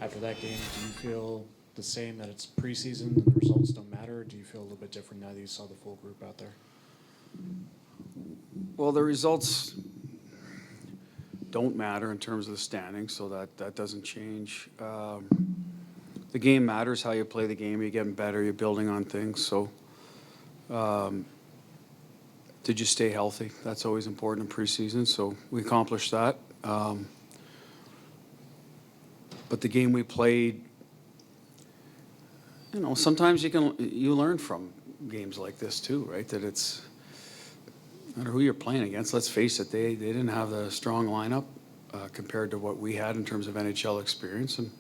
after that game, do you feel the same, that it's preseason and the results don't matter, or do you feel a little bit different now that you saw the full group out there? Well, the results don't matter in terms of the standings, so that doesn't change. The game matters, how you play the game. You're getting better, you're building on things. So did you stay healthy? That's always important in preseason, so we accomplished that. But the game we played, you know, sometimes you learn from games like this too, right? That it's no matter who you're playing against. Let's face it, they didn't have the strong lineup compared to what we had in terms of NHL experience, and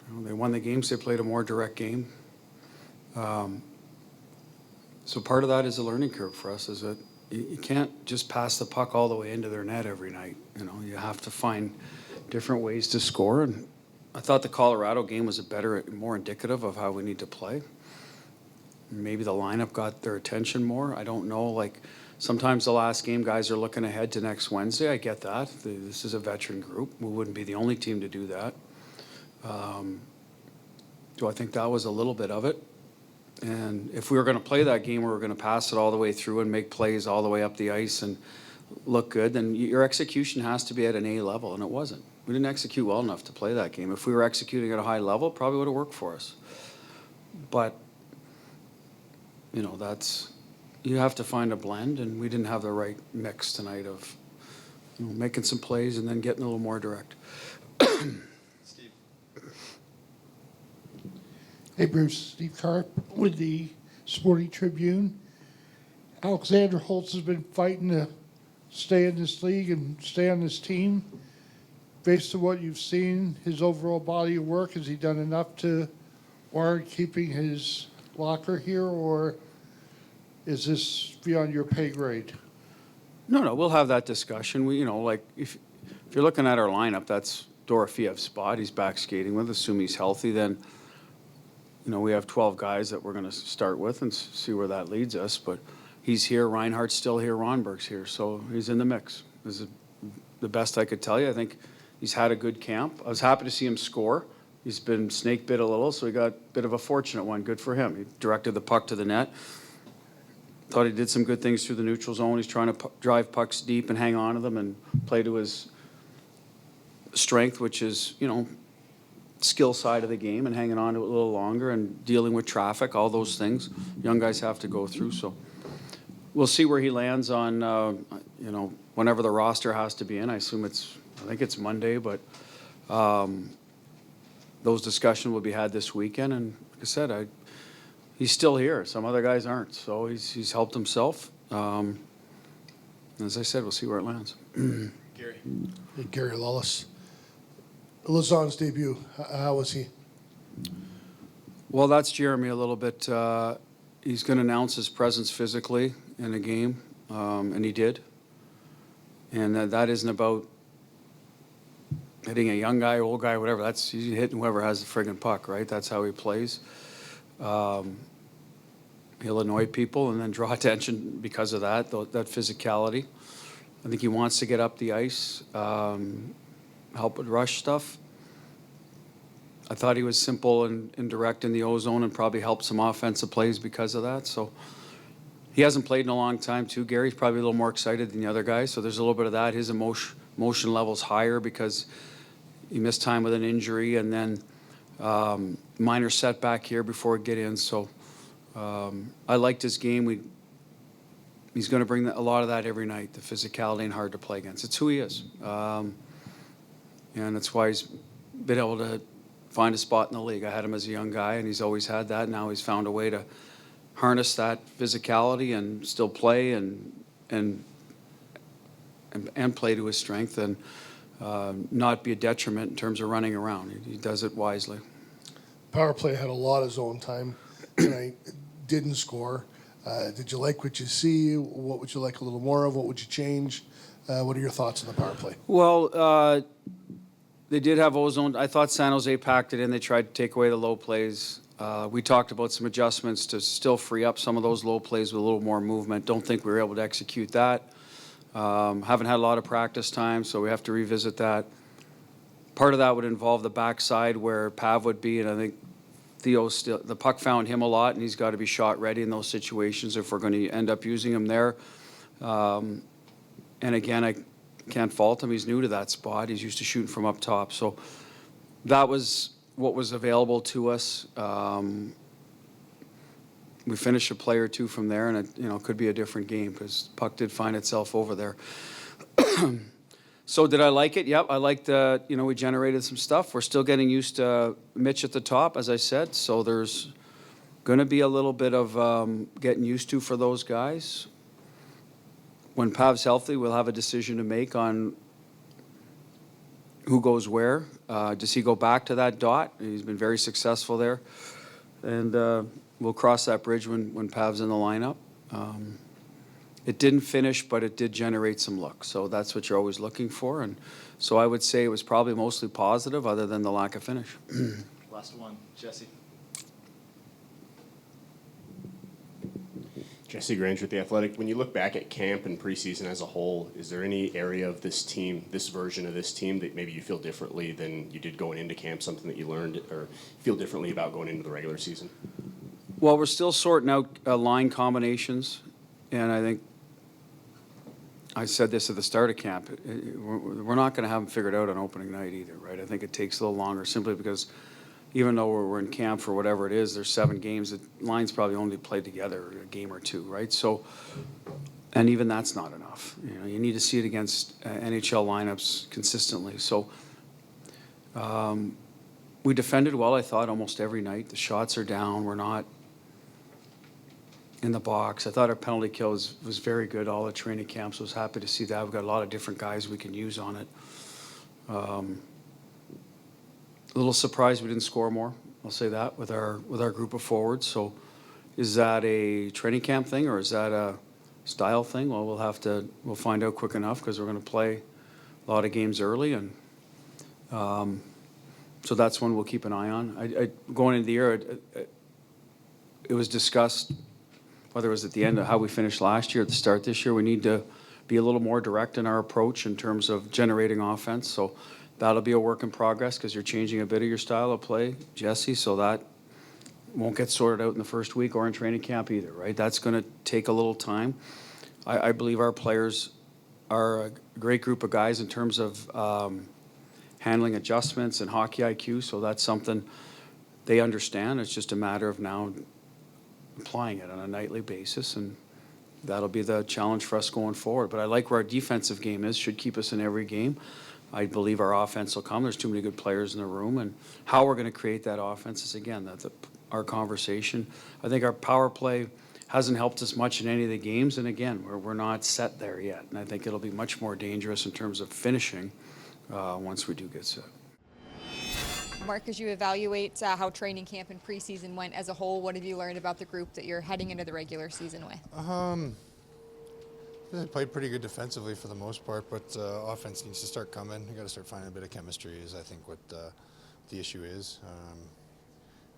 you know, they won the games. They played a more direct game. So part of that is a learning curve for us. Is that you can't just pass the puck all the way into their net every night. You know, you have to find different ways to score. And I thought the Colorado game was more indicative of how we need to play. Maybe the lineup got their attention more. I don't know. Like sometimes the last game, guys are looking ahead to next Wednesday. I get that. This is a veteran group. We wouldn't be the only team to do that. Do I think that was a little bit of it? And if we were going to play that game, we were going to pass it all the way through and make plays all the way up the ice and look good, then your execution has to be at an A level, and it wasn't. We didn't execute well enough to play that game. If we were executing at a high level, it probably would have worked for us. But, you know, you have to find a blend, and we didn't have the right mix tonight of, you know, making some plays and then getting a little more direct. Steve. Hey, Bruce. Steve Carp with the Sporting Tribune. Alexander Holtz has been fighting to stay in this league and stay on this team. Based on what you've seen, his overall body of work, has he done enough to warrant keeping his locker here, or is this beyond your pay grade? No, we'll have that discussion. We, you know, like if you're looking at our lineup, that's Dorofiev's spot. He's back skating with. Assume he's healthy, then you know we have 12 guys that we're going to start with and see where that leads us. But he's here. Reinhardt's still here. Ronberg's here, so he's in the mix. This is the best I could tell you. I think he's had a good camp. I was happy to see him score. He's been snake bit a little, so he got a bit of a fortunate one. Good for him. He directed the puck to the net. Thought he did some good things through the neutral zone. He's trying to drive pucks deep and hang on to them and play to his strength, which is, you know, skill side of the game and hanging on to it a little longer and dealing with traffic, all those things young guys have to go through. So we'll see where he lands on, you know, whenever the roster has to be in. I think it's Monday, but those discussions will be had this weekend. And like I said, he's still here. Some other guys aren't, so he's helped himself. As I said, we'll see where it lands. Gary. Hey, Gary Lawless. Lazon's debut, how was he? Well, that's Jeremy a little bit. He's going to announce his presence physically in a game, and he did. And that isn't about hitting a young guy, old guy, whatever. That's he's hitting whoever has the friggin' puck, right? That's how he plays. He'll annoy people and then draw attention because of that physicality. I think he wants to get up the ice, help with rush stuff. I thought he was simple and direct in the O-zone and probably helped some offensive plays because of that. So he hasn't played in a long time too. Gary's probably a little more excited than the other guys, so there's a little bit of that. His emotion level's higher because he missed time with an injury and then minor setback here before we get in. So I liked his game. He's going to bring a lot of that every night, the physicality and hard to play against. It's who he is. And that's why he's been able to find a spot in the league. I had him as a young guy, and he's always had that. Now he's found a way to harness that physicality and still play and play to his strength and not be a detriment in terms of running around. He does it wisely. Power play had a lot of zone time tonight, didn't score. Did you like what you see? What would you like a little more of? What would you change? What are your thoughts on the power play? Well, they did have ozone. I thought San Jose packed it in. They tried to take away the low plays. We talked about some adjustments to still free up some of those low plays with a little more movement. Don't think we were able to execute that. Haven't had a lot of practice time, so we have to revisit that. part of that would involve the backside where Pav would be, and I think Theo still, the puck found him a lot, and he's got to be shot ready in those situations if we're going to end up using him there. And again, I can't fault him. He's new to that spot. He's used to shooting from up top. So that was what was available to us. We finished a play or two from there, and it could be a different game because puck did find itself over there. So did I like it? Yep, I liked, we generated some stuff. We're still getting used to Mitch at the top, as I said, so there's going to be a little bit of getting used to for those guys. When Pav's healthy, we'll have a decision to make on who goes where. Does he go back to that dot? He's been very successful there. And we'll cross that bridge when Pav's in the lineup. It didn't finish, but it did generate some looks. So that's what you're always looking for. And so I would say it was probably mostly positive other than the lack of finish. Last one, Jesse. Jesse Grange with The Athletic. When you look back at camp and preseason as a whole, is there any area of this team, this version of this team, that maybe you feel differently than you did going into camp, something that you learned or feel differently about going into the regular season? Well, we're still sorting out line combinations. And I think I said this at the start of camp. We're not going to have them figured out on opening night either, right? I think it takes a little longer simply because even though we're in camp for whatever it is, there's 7 games. The lines probably only played together a game or 2, right? So, and even that's not enough. You need to see it against NHL lineups consistently. So we defended well, I thought, almost every night. The shots are down. We're not in the box. I thought our penalty kill was very good. All the training camps, was happy to see that. We've got a lot of different guys we can use on it. A little surprised we didn't score more. I'll say that with our group of forwards. So is that a training camp thing or is that a style thing? Well, we'll find out quick enough because we're going to play a lot of games early, and so that's one we'll keep an eye on. Going into the year, it was discussed, whether it was at the end of how we finished last year, at the start this year, we need to be a little more direct in our approach in terms of generating offense. So that'll be a work in progress because you're changing a bit of your style of play, Jesse, so that won't get sorted out in the first week or in training camp either, right? That's going to take a little time. I believe our players are a great group of guys in terms of handling adjustments and hockey IQ, so that's something they understand. It's just a matter of now applying it on a nightly basis, and that'll be the challenge for us going forward. But I like where our defensive game is, should keep us in every game. I believe our offense will come. There's too many good players in the room, and how we're going to create that offense is, again, that's our conversation. I think our power play hasn't helped us much in any of the games, and again, we're not set there yet. And I think it'll be much more dangerous in terms of finishing once we do get set. Mark, as you evaluate how training camp and preseason went as a whole, what have you learned about the group that you're heading into the regular season with? They played pretty good defensively for the most part, but offense needs to start coming. You got to start finding a bit of chemistry is, I think, what the issue is.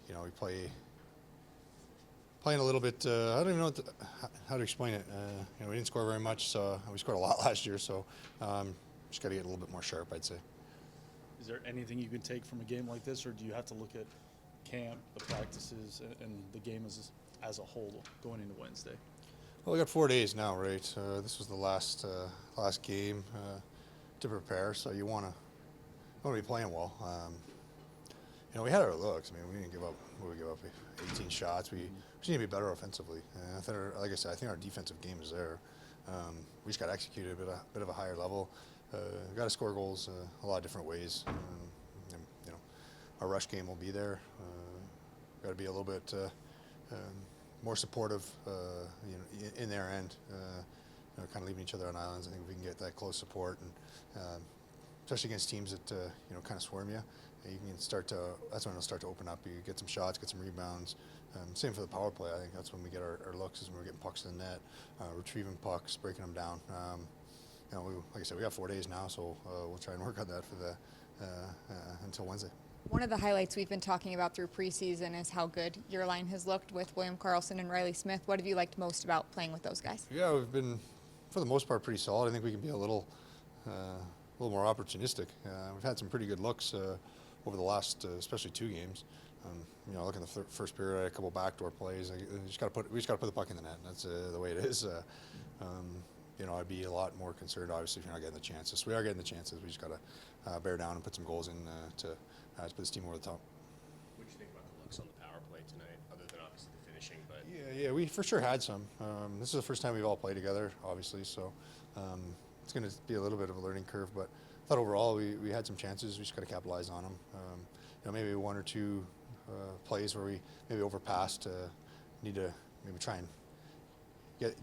We playing a little bit, I don't even know how to explain it. We didn't score very much, so we scored a lot last year, so just got to get a little bit more sharp, I'd say. Is there anything you can take from a game like this, or do you have to look at camp, the practices, and the game as a whole going into Wednesday? Well, we got 4 days now, right? This was the last game to prepare, so you want to be playing well. We had our looks. I mean, we didn't give up. We gave up 18 shots. We just need to be better offensively. And I think, like I said, I think our defensive game is there. We just got to execute at a bit of a higher level. Got to score goals a lot of different ways. Our rush game will be there. Got to be a little bit more supportive, in their end. Kind of leaving each other on islands. I think if we can get that close support, and especially against teams that kind of swarm you, you can that's when it'll start to open up. You get some shots, get some rebounds. Same for the power play. I think that's when we get our looks, is when we're getting pucks in the net, retrieving pucks, breaking them down. Like I said, we got 4 days now, so we'll try and work on that for until Wednesday. One of the highlights we've been talking about through preseason is how good your line has looked with William Karlsson and Riley Smith. What have you liked most about playing with those guys? Yeah, we've been, for the most part, pretty solid. I think we can be a little little more opportunistic. We've had some pretty good looks over the last, especially 2 games. You know, look in the first period, I had a couple backdoor plays. We just got to put the puck in the net. That's the way it is. You know, I'd be a lot more concerned, obviously, if you're not getting the chances. We are getting the chances. We just got to bear down and put some goals in to put this team over the top. What did you think about the looks on the power play tonight, other than obviously the finishing? But Yeah, we for sure had some. This is the first time we've all played together, obviously, so it's going to be a little bit of a learning curve. But I thought overall we had some chances. We just got to capitalize on them. You know, maybe 1 or 2 plays where we maybe overpassed. Need to maybe try and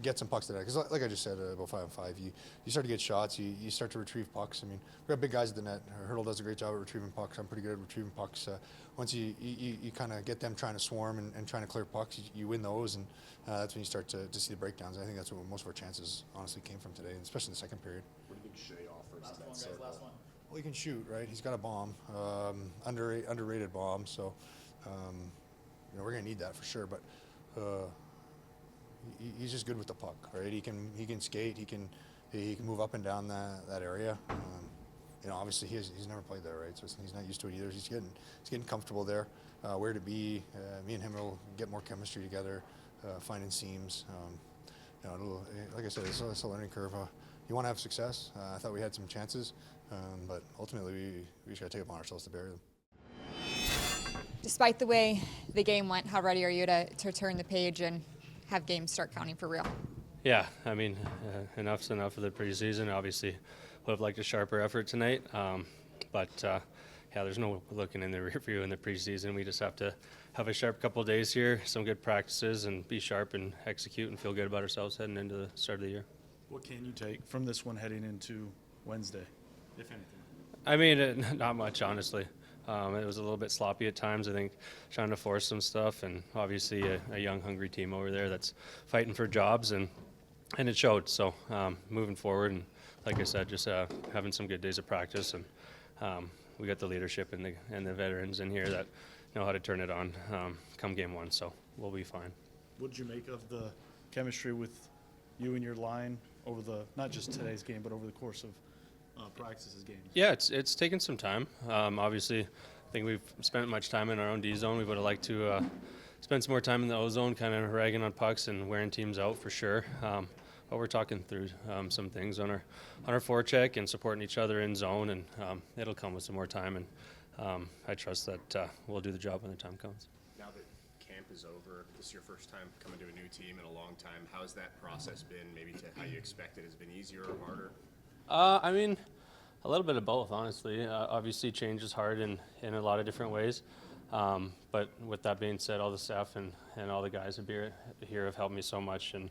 get some pucks to that, because like I just said about 5-on-5, you start to get shots, you start to retrieve pucks. I mean, we have big guys at the net. Hurdle does a great job at retrieving pucks. I'm pretty good at retrieving pucks. Once you kind of get them trying to swarm and trying to clear pucks, you win those, and that's when you start to see the breakdowns. I think that's what most of our chances honestly came from today, especially in the second period. what do you think Shea offers Last to one, that guys, circle? last one. Well, he can shoot, right? He's got a bomb, underrated bomb. So, you know, we're gonna need that for sure. But he's just good with the puck, right? He can skate. He can move up and down that area. You know, obviously he's never played there, right? So he's not used to it either. He's getting comfortable there. Where to be? Me and him will get more chemistry together, finding seams. You know, like I said, it's a learning curve. You want to have success. I thought we had some chances, but ultimately we just got to take it upon ourselves to bury them. Despite the way the game went, how ready are you to turn the page and have games start counting for real? Yeah, I mean, enough's enough of the preseason. Obviously, would have liked a sharper effort tonight, but yeah, there's no looking in the rear view in the preseason. We just have to have a sharp couple of days here, some good practices, and be sharp and execute and feel good about ourselves heading into the start of the year. What can you take from this one heading into Wednesday, if anything? I mean, not much, honestly. It was a little bit sloppy at times, I think, trying to force some stuff, and obviously a young, hungry team over there that's fighting for jobs, and it showed. So moving forward, and like I said, just having some good days of practice, and we got the leadership and the veterans in here that know how to turn it on come game 1, so we'll be fine. What did you make of the chemistry with you and your line over not just today's game, but over the course of practices, games? Yeah, it's taken some time. Obviously, I think we've spent much time in our own D zone. We would have liked to spend some more time in the O zone, kind of ragging on pucks and wearing teams out for sure. But we're talking through some things on our forecheck and supporting each other in zone, and it'll come with some more time. And I trust that we'll do the job when the time comes. Now that camp is over, this is your first time coming to a new team in a long time. How's that process been? Maybe to how you expected? Has it been easier or harder? I mean, a little bit of both, honestly. Obviously, change is hard in a lot of different ways. But with that being said, all the staff and all the guys here have helped me so much, and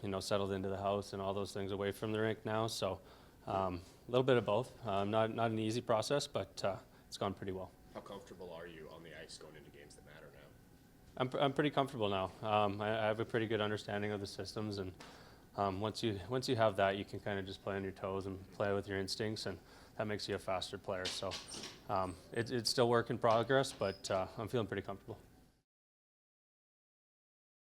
you know, settled into the house and all those things away from the rink now. So a little bit of both. Not an easy process, but it's gone pretty well. How comfortable are you on the ice going into games that matter now? I'm pretty comfortable now. I have a pretty good understanding of the systems, and once you have that, you can kind of just play on your toes and play with your instincts, and that makes you a faster player. So it's still work in progress, but I'm feeling pretty comfortable.